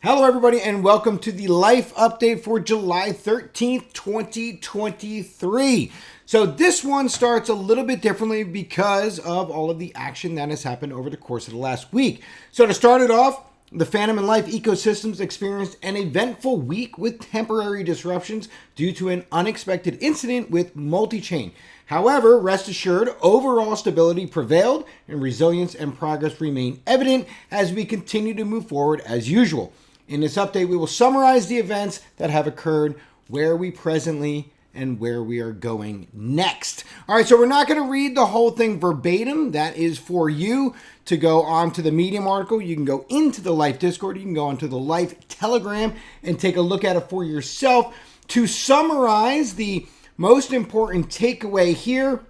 Hello everybody and welcome to the life update for July 13th, 2023. So this one starts a little bit differently because of all of the action that has happened over the course of the last week. So to start it off, the Phantom and Life ecosystems experienced an eventful week with temporary disruptions due to an unexpected incident with Multichain. However, rest assured, overall stability prevailed and resilience and progress remain evident as we continue to move forward as usual. In this update, we will summarize the events that have occurred, where we presently and where we are going next. All right, so we're not going to read the whole thing verbatim. That is for you to go onto the Medium article. You can go into the Life Discord. You can go onto the Life Telegram and take a look at it for yourself. To summarize, the most important takeaway here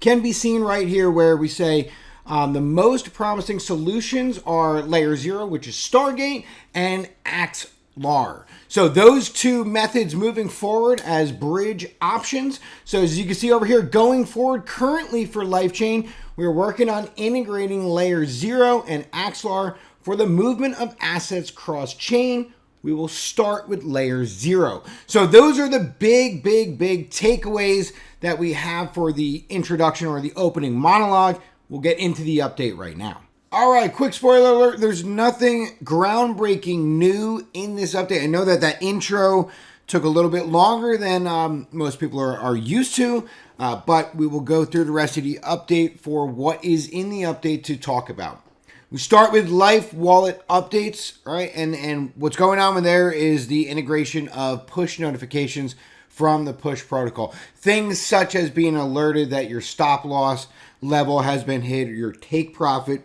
can be seen right here where we say, the most promising solutions are Layer 0, which is Stargate, and Axlar. So those two methods moving forward as bridge options. So as you can see over here, going forward currently for LifeChain, we're working on integrating Layer 0 and Axlar for the movement of assets cross-chain. We will start with Layer 0. So those are the big takeaways that we have for the introduction or the opening monologue. We'll get into the update right now. All right, quick spoiler alert. There's nothing groundbreaking new in this update. I know that intro took a little bit longer than most people are used to, but we will go through the rest of the update for what is in the update to talk about. We start with Lif3 Wallet updates, right? And what's going on with there is the integration of push notifications from the push protocol. Things such as being alerted that your stop loss level has been hit or your take profit.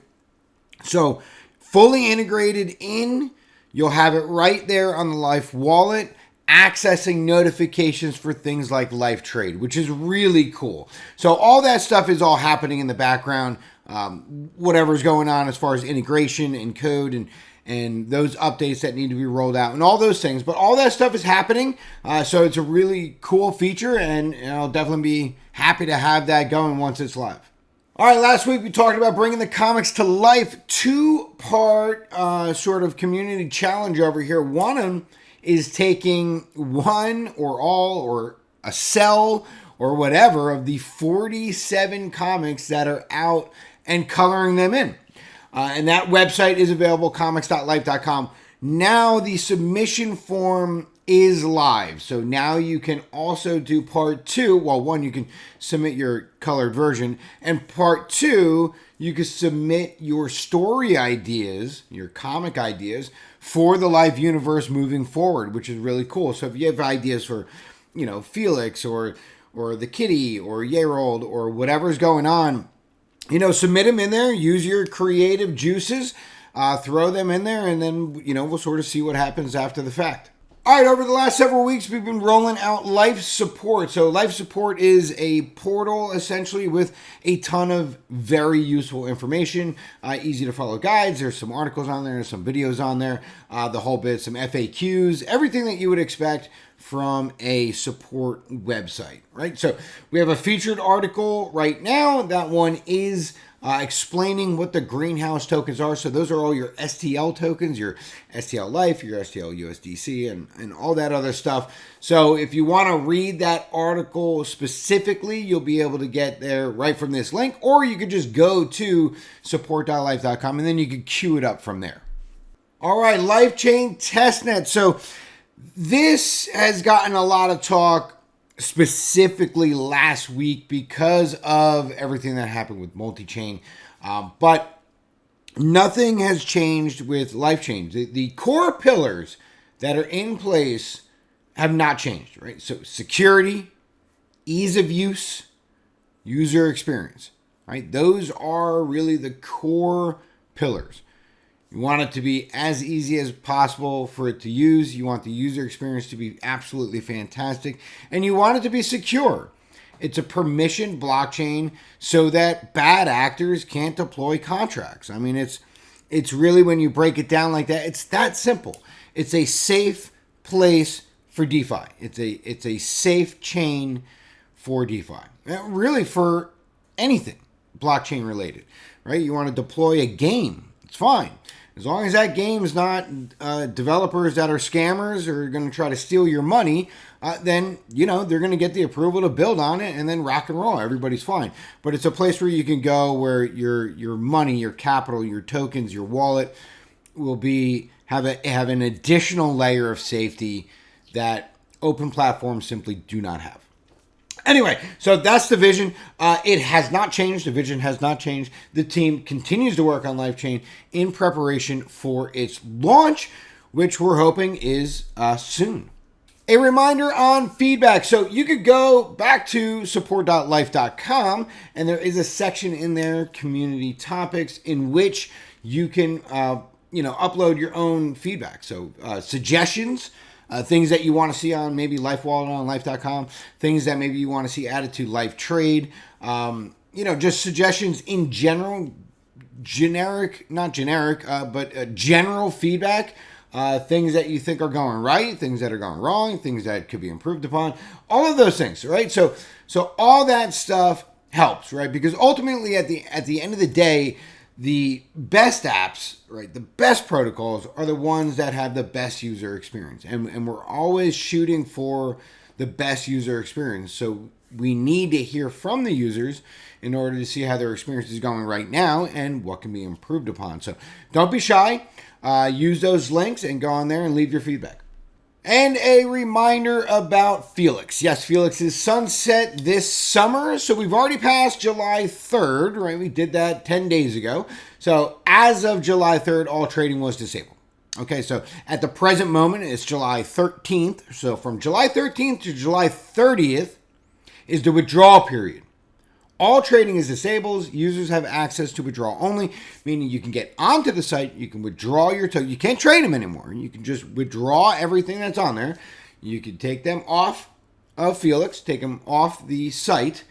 So fully integrated in, you'll have it right there on the Lif3 Wallet, accessing notifications for things like Lif3 Trade, which is really cool. So all that stuff is all happening in the background. Whatever's going on as far as integration and code and those updates that need to be rolled out and all those things. But all that stuff is happening. So it's a really cool feature, and I'll definitely be happy to have that going once it's live. All right, last week we talked about bringing the comics to life. Two-part sort of community challenge over here. One of them is taking one or all or a cell or whatever of the 47 comics that are out and coloring them in. And that website is available, comics.life.com. Now the submission form is live. So now you can also do part 2. Well, one, you can submit your colored version. And part 2, you can submit your story ideas, your comic ideas for the live universe moving forward, which is really cool. So if you have ideas for, Felix or the Kitty or Yerold or whatever's going on, submit them in there, use your creative juices, throw them in there, and then, we'll sort of see what happens after the fact. All right, over the last several weeks, we've been rolling out Lif3 Support. So Lif3 Support is a portal, essentially, with a ton of very useful information, easy to follow guides. There's some articles on there, some videos on there, the whole bit, some FAQs, everything that you would expect from a support website, right? So we have a featured article right now. That one is explaining what the greenhouse tokens are. So those are all your STL tokens, your STL Life, your STL USDC, and all that other stuff. So if you want to read that article specifically, you'll be able to get there right from this link, or you could just go to support.life.com and then you can queue it up from there. All right, LifeChain testnet. So this has gotten a lot of talk specifically last week because of everything that happened with Multichain. But nothing has changed with LifeChain. The core pillars that are in place have not changed, right? So security, ease of use, user experience, right? Those are really the core pillars. You want it to be as easy as possible for it to use. You want the user experience to be absolutely fantastic. And you want it to be secure. It's a permissioned blockchain so that bad actors can't deploy contracts. I mean, it's really, when you break it down like that, it's that simple. It's a safe place for DeFi. It's a safe chain for DeFi. Really for anything blockchain related, right? You want to deploy a game. It's fine. As long as that game's not developers that are scammers or are going to try to steal your money, then, you know, they're going to get the approval to build on it and then rock and roll. Everybody's fine. But it's a place where you can go where your money, your capital, your tokens, your wallet will have an additional layer of safety that open platforms simply do not have. Anyway, so that's the vision. It has not changed. The vision has not changed. The team continues to work on Lif3 in preparation for its launch, which we're hoping is soon. A reminder on feedback. So you could go back to support.lif3.com, and there is a section in there, community topics, in which you can upload your own feedback. So suggestions. Things that you want to see on maybe Lif Wallet on Lif3.com, things that maybe you want to see added to Lif3 Trade, just suggestions in general, general feedback, things that you think are going right, things that are going wrong, things that could be improved upon, all of those things, right? So all that stuff helps, right? Because ultimately at the end of the day, the best apps, right, the best protocols are the ones that have the best user experience. And we're always shooting for the best user experience. So we need to hear from the users in order to see how their experience is going right now and what can be improved upon. So don't be shy. Use those links and go on there and leave your feedback. And a reminder about Felix. Yes, Felix is sunset this summer. So we've already passed July 3rd, right? We did that 10 days ago. So as of July 3rd, all trading was disabled. Okay, so at the present moment, it's July 13th. So from July 13th to July 30th is the withdrawal period. All trading is disabled. Users have access to withdrawal only, meaning you can get onto the site, you can withdraw your token. You can't trade them anymore. You can just withdraw everything that's on there. You can take them off of Felix, take them off the site.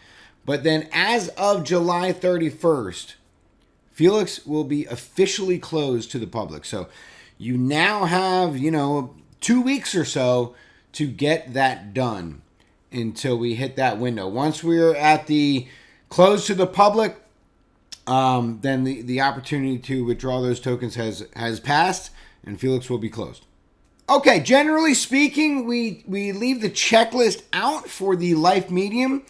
But then as of July 31st, Felix will be officially closed to the public. So you now have, 2 weeks or so to get that done until we hit that window. Once we're at the closed to the public, then the opportunity to withdraw those tokens has passed, and Felix will be closed. Okay, generally speaking, we leave the checklist out for the Lif3 Medium,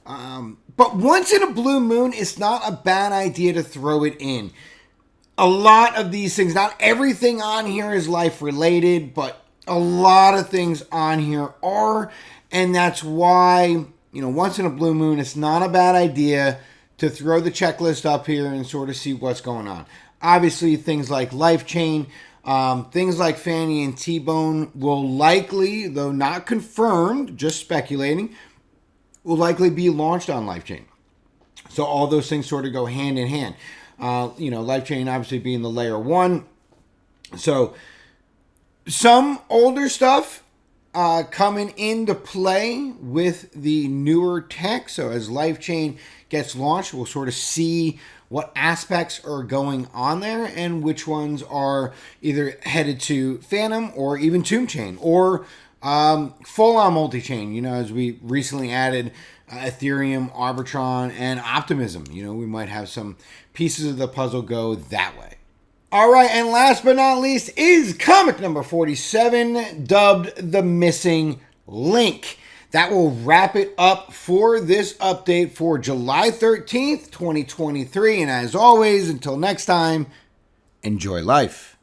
but once in a blue moon, it's not a bad idea to throw it in. A lot of these things, not everything on here is Lif3 related, but a lot of things on here are, and that's why, once in a blue moon, it's not a bad idea to throw the checklist up here and sort of see what's going on. Obviously, things like Lifechain, things like Fannie and T-Bone will likely, though not confirmed, just speculating, will likely be launched on Lifechain. So all those things sort of go hand in hand. Lifechain obviously being the layer 1. So some older stuff coming into play with the newer tech. So as Lifechain gets launched, we'll sort of see what aspects are going on there and which ones are either headed to Phantom or even Tomb Chain or full-on multi-chain, as we recently added Ethereum, Arbitron, and Optimism. We might have some pieces of the puzzle go that way. All right, and last but not least is comic number 47, dubbed The Missing Link. That will wrap it up for this update for July 13th, 2023. And as always, until next time, enjoy life.